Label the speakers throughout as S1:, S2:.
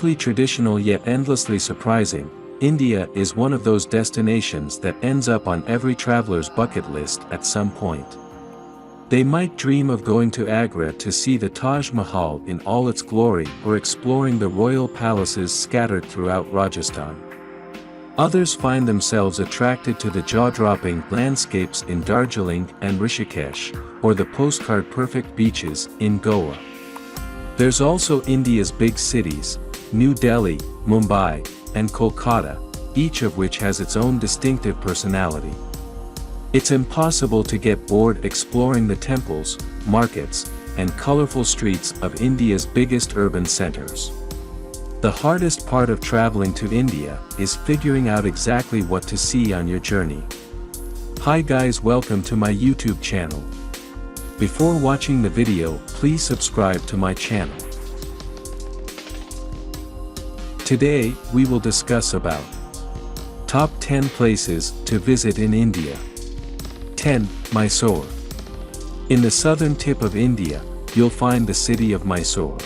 S1: Deeply traditional yet endlessly surprising, India is one of those destinations that ends up on every traveler's bucket list at some point. They might dream of going to Agra to see the Taj Mahal in all its glory or exploring the royal palaces scattered throughout Rajasthan. Others find themselves attracted to the jaw-dropping landscapes in Darjeeling and Rishikesh, or the postcard-perfect beaches in Goa. There's also India's big cities, New Delhi, Mumbai, and Kolkata, each of which has its own distinctive personality. It's impossible to get bored exploring the temples, markets, and colorful streets of India's biggest urban centers. The hardest part of traveling to India is figuring out exactly what to see on your journey. Hi guys, welcome to my YouTube channel. Before watching the video, please subscribe to my channel. Today, we will discuss about Top 10 Places to Visit in India. 10. Mysore. In the southern tip of India, you'll find the city of Mysore.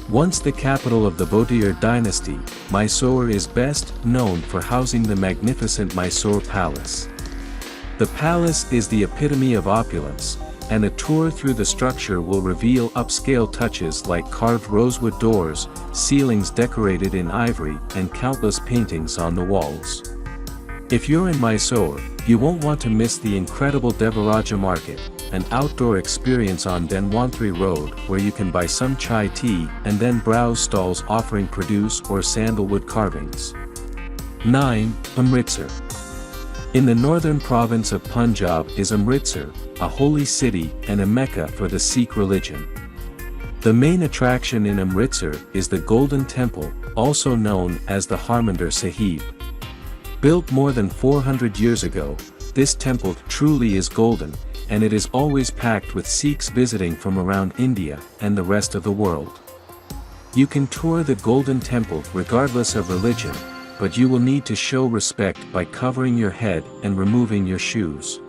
S1: Once the capital of the Vodiyar dynasty, Mysore is best known for housing the magnificent Mysore Palace. The palace is the epitome of opulence, and a tour through the structure will reveal upscale touches like carved rosewood doors, ceilings decorated in ivory, and countless paintings on the walls. If you're in Mysore, you won't want to miss the incredible Devaraja Market, an outdoor experience on Dhanwantri Road where you can buy some chai tea and then browse stalls offering produce or sandalwood carvings. 9. Amritsar. In the northern province of Punjab is Amritsar, a holy city and a Mecca for the Sikh religion. The main attraction in Amritsar is the Golden Temple, also known as the Harmandir Sahib. Built more than 400 years ago, this temple truly is golden, and it is always packed with Sikhs visiting from around India and the rest of the world. You can tour the Golden Temple regardless of religion, but you will need to show respect by covering your head and removing your shoes.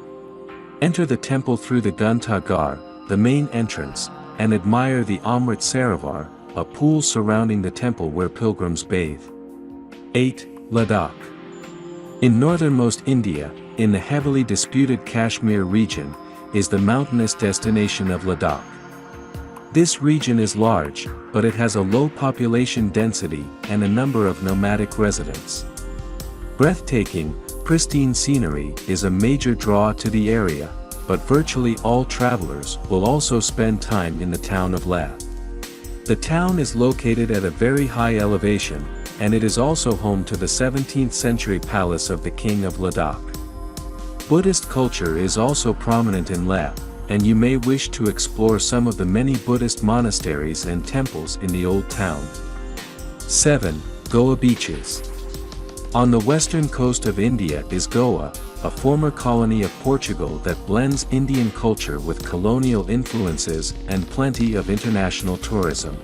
S1: Enter the temple through the Janta Caves, the main entrance, and admire the Amrit Sarovar, a pool surrounding the temple where pilgrims bathe. 8. Ladakh. In northernmost India, in the heavily disputed Kashmir region, is the mountainous destination of Ladakh. This region is large, but it has a low population density and a number of nomadic residents. Breathtaking, pristine scenery is a major draw to the area, but virtually all travelers will also spend time in the town of Leh. The town is located at a very high elevation, and it is also home to the 17th century palace of the King of Ladakh. Buddhist culture is also prominent in Leh, and you may wish to explore some of the many Buddhist monasteries and temples in the old town. 7. Goa Beaches. On the western coast of India is Goa, a former colony of Portugal that blends Indian culture with colonial influences and plenty of international tourism.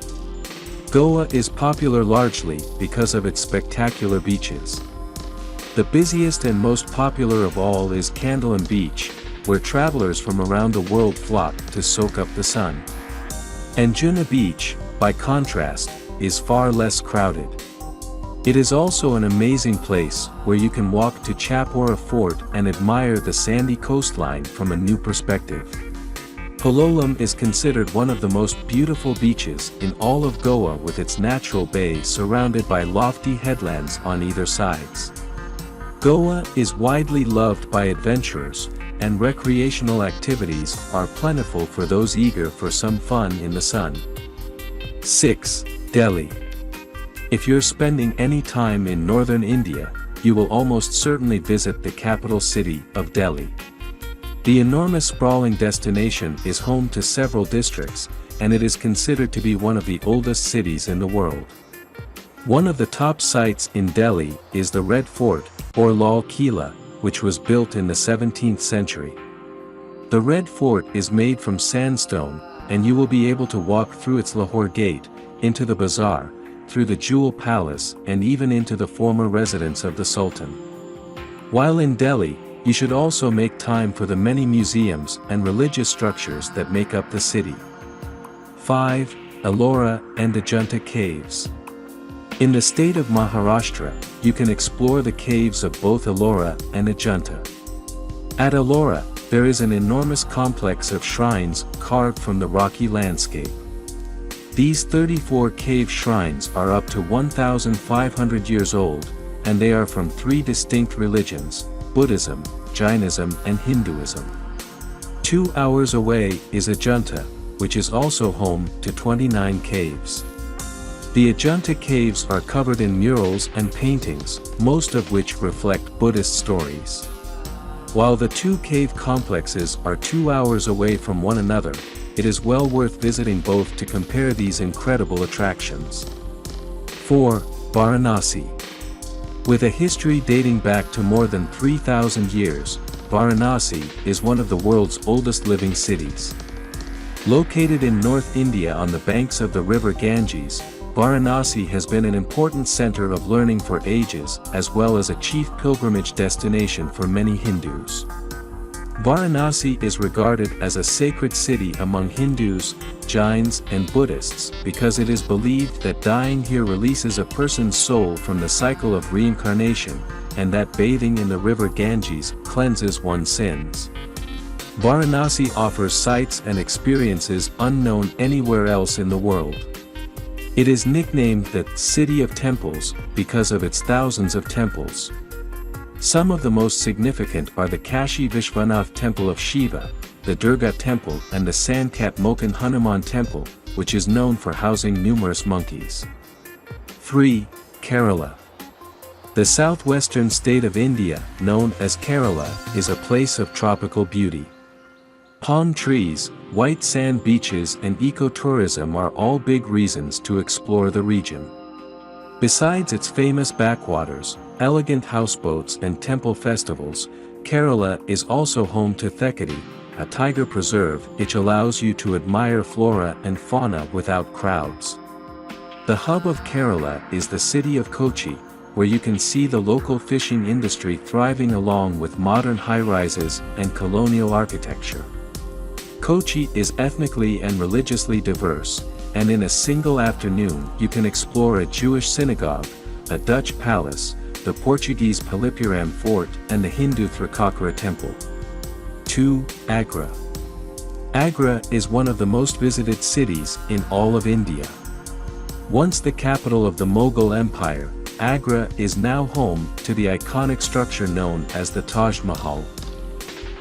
S1: Goa is popular largely because of its spectacular beaches. The busiest and most popular of all is Candolim Beach, where travelers from around the world flock to soak up the sun. Anjuna Beach, by contrast, is far less crowded. It is also an amazing place where you can walk to Chapora Fort and admire the sandy coastline from a new perspective. Palolem is considered one of the most beautiful beaches in all of Goa with its natural bay surrounded by lofty headlands on either sides. Goa is widely loved by adventurers, and recreational activities are plentiful for those eager for some fun in the sun. 6. Delhi. If you're spending any time in northern India, you will almost certainly visit the capital city of Delhi. The enormous sprawling destination is home to several districts, and it is considered to be one of the oldest cities in the world. One of the top sites in Delhi is the Red Fort, or Lal Kila, which was built in the 17th century. The Red Fort is made from sandstone, and you will be able to walk through its Lahore Gate, into the bazaar, through the Jewel Palace and even into the former residence of the Sultan. While in Delhi, you should also make time for the many museums and religious structures that make up the city. 5. Ellora and Janta Caves. In the state of Maharashtra, you can explore the caves of both Ellora and Ajanta. At Ellora, there is an enormous complex of shrines carved from the rocky landscape. These 34 cave shrines are up to 1,500 years old, and they are from 3 distinct religions: Buddhism, Jainism and Hinduism. 2 hours away is Ajanta, which is also home to 29 caves. The Janta Caves are covered in murals and paintings, most of which reflect Buddhist stories. While the 2 cave complexes are 2 hours away from one another, it is well worth visiting both to compare these incredible attractions. 4. Varanasi. With a history dating back to more than 3,000 years, Varanasi is one of the world's oldest living cities. Located in North India on the banks of the river Ganges, Varanasi has been an important center of learning for ages as well as a chief pilgrimage destination for many Hindus. Varanasi is regarded as a sacred city among Hindus, Jains and Buddhists because it is believed that dying here releases a person's soul from the cycle of reincarnation, and that bathing in the river Ganges cleanses one's sins. Varanasi offers sights and experiences unknown anywhere else in the world. It is nicknamed the City of Temples because of its thousands of temples. Some of the most significant are the Kashi Vishwanath Temple of Shiva, the Durga Temple and the Sankat Mokan Hanuman Temple, which is known for housing numerous monkeys. 3. Kerala. The southwestern state of India, known as Kerala, is a place of tropical beauty. Palm trees, white sand beaches and ecotourism are all big reasons to explore the region. Besides its famous backwaters, elegant houseboats and temple festivals, Kerala is also home to Thekadi, a tiger preserve which allows you to admire flora and fauna without crowds. The hub of Kerala is the city of Kochi, where you can see the local fishing industry thriving along with modern high-rises and colonial architecture. Kochi is ethnically and religiously diverse, and in a single afternoon you can explore a Jewish synagogue, a Dutch palace, the Portuguese Palipuram Fort and the Hindu Thirukakara Temple. 2. Agra. Agra is one of the most visited cities in all of India. Once the capital of the Mughal Empire, Agra is now home to the iconic structure known as the Taj Mahal.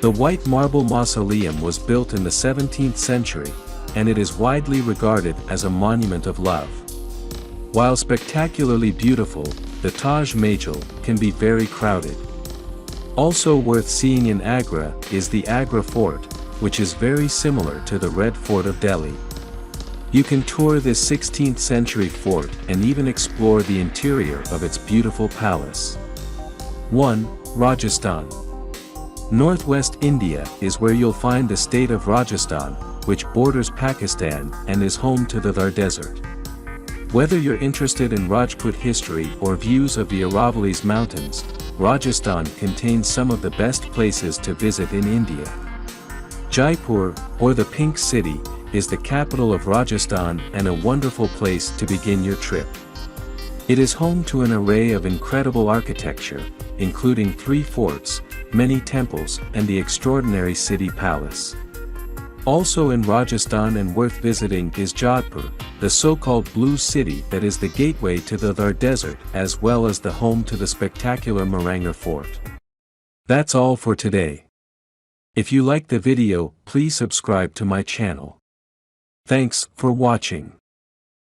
S1: The white marble mausoleum was built in the 17th century, and it is widely regarded as a monument of love. While spectacularly beautiful, the Taj Mahal can be very crowded. Also worth seeing in Agra is the Agra Fort, which is very similar to the Red Fort of Delhi. You can tour this 16th century fort and even explore the interior of its beautiful palace. 1. Rajasthan. Northwest India is where you'll find the state of Rajasthan, which borders Pakistan and is home to the Thar Desert. Whether you're interested in Rajput history or views of the Aravallis Mountains, Rajasthan contains some of the best places to visit in India. Jaipur, or the Pink City, is the capital of Rajasthan and a wonderful place to begin your trip. It is home to an array of incredible architecture, including 3 forts, many temples and the extraordinary city palace. Also in Rajasthan and worth visiting is Jodhpur, the so-called Blue City that is the gateway to the Thar Desert as well as the home to the spectacular Marangar Fort. That's all for today. If you liked the video, please subscribe to my channel. Thanks for watching.